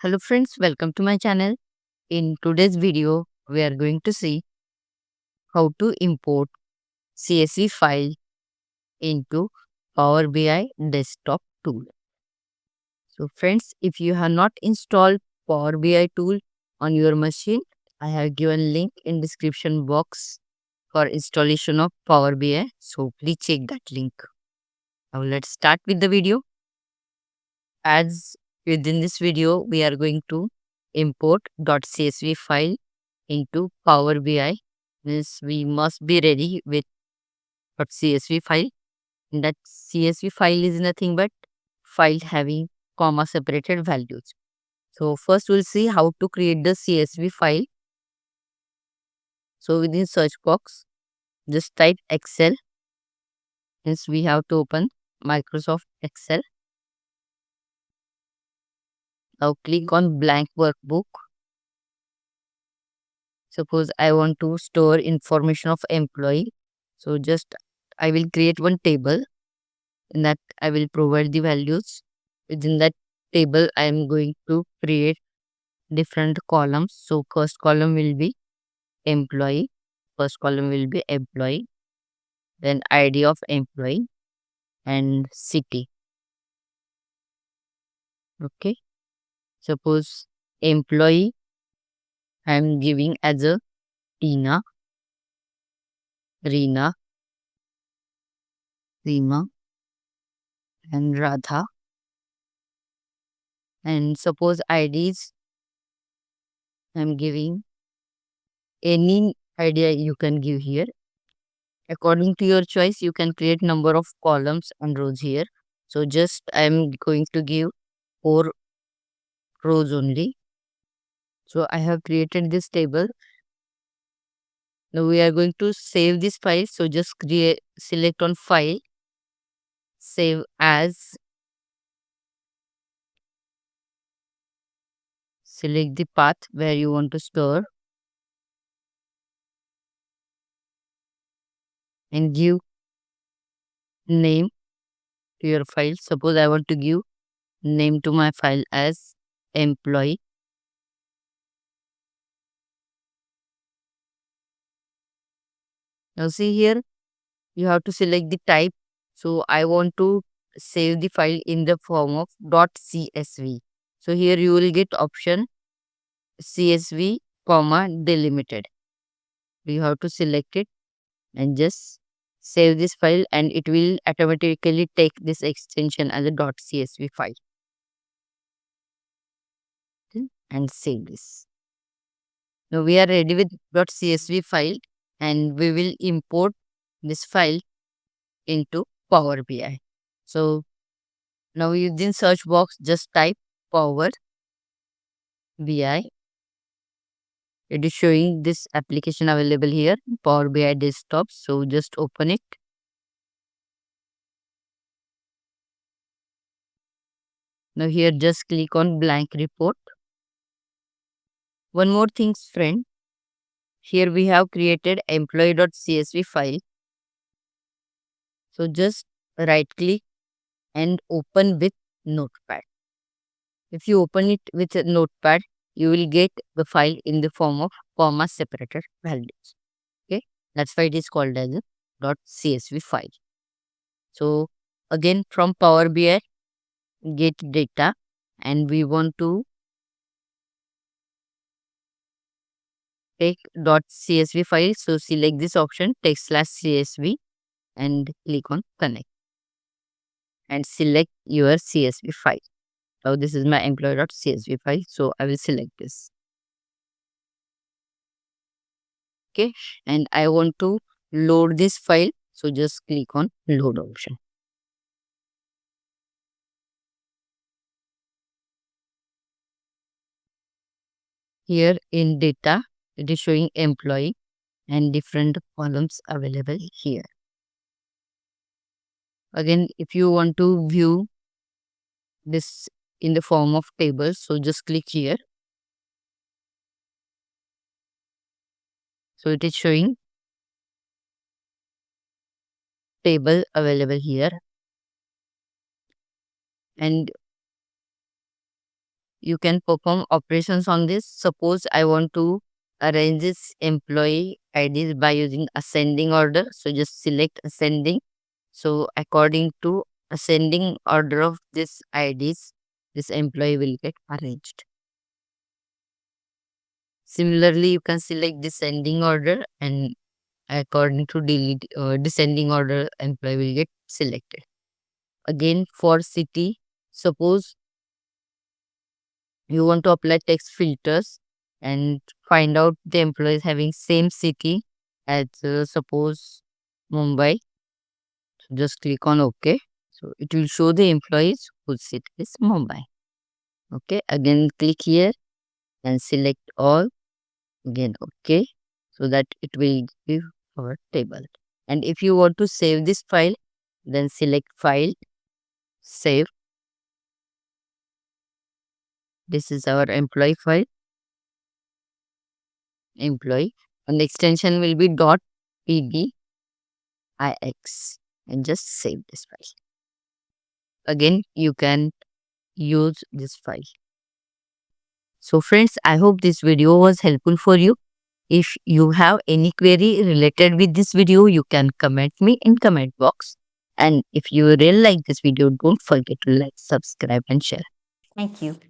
Hello friends, welcome to my channel. In today's video, we are going to see how to import CSV file into Power BI desktop tool. So friends, if you have not installed Power BI tool on your machine, I have given link in description box for installation of Power BI. So please check that link. Now let's start with the video. As within this video, we are going to import .csv file into Power BI. Means we must be ready with .csv file. That CSV file is nothing but file having comma separated values. So first we'll see how to create the CSV file. So within search box, just type Excel. Means we have to open Microsoft Excel. Now click on blank workbook. Suppose I want to store information of employee. So just I will create one table. In that I will provide the values. Within that table I am going to create different columns. So first column will be employee. First column will be employee. Then ID of employee and city. Okay. Suppose employee I am giving as a Tina, Reena, Reema and Radha. And suppose IDs I am giving any idea you can give here. According to your choice, you can create number of columns and rows here. So just I am going to give 4 rows only. So I have created this table. Now we are going to save this file. So just select on file, save as, select the path where you want to store and give name to your file. Suppose I want to give name to my file as employee. Now see here, you have to select the type. So I want to save the file in the form of .csv. So here you will get option CSV comma delimited. You have to select it and just save this file and it will automatically take this extension as a .csv file. Okay, and save this. Now we are ready with .csv file and we will import this file into Power BI. So now within search box just type Power BI. It is showing this application available here, Power BI desktop. So just open it. Now here just click on blank report. One more thing friend, here we have created employee.csv file. So just right click and open with notepad. If you open it with a notepad, you will get the file in the form of comma separated values. Okay, that's why it is called as a .csv file. So again from Power BI, get data and we want to take .csv file. So select this option text/csv and click on connect and select your CSV file. Now this is my employee.csv file. So I will select this. Okay, and I want to load this file. So just click on load option. Here in data, it is showing employee and different columns available here. Again, if you want to view this in the form of tables, so just click here. So it is showing table available here. And you can perform operations on this. Suppose I want to arrange this employee IDs by using ascending order. So just select ascending. So according to ascending order of this IDs, this employee will get arranged. Similarly, you can select descending order, and according to descending order, employee will get selected. Again, for city, suppose you want to apply text filters and find out the employees having same city as suppose Mumbai. So just click on OK. So it will show the employees whose city is Mumbai. Okay, again click here and select all. Again OK, so that it will give our table. And if you want to save this file, then select file, save. This is our employee file, employee, and the extension will be .pdix, and just save this file. Again, you can use this file. So friends, I hope this video was helpful for you. If you have any query related with this video, you can comment me in comment box. And if you really like this video, don't forget to like, subscribe and share. Thank you.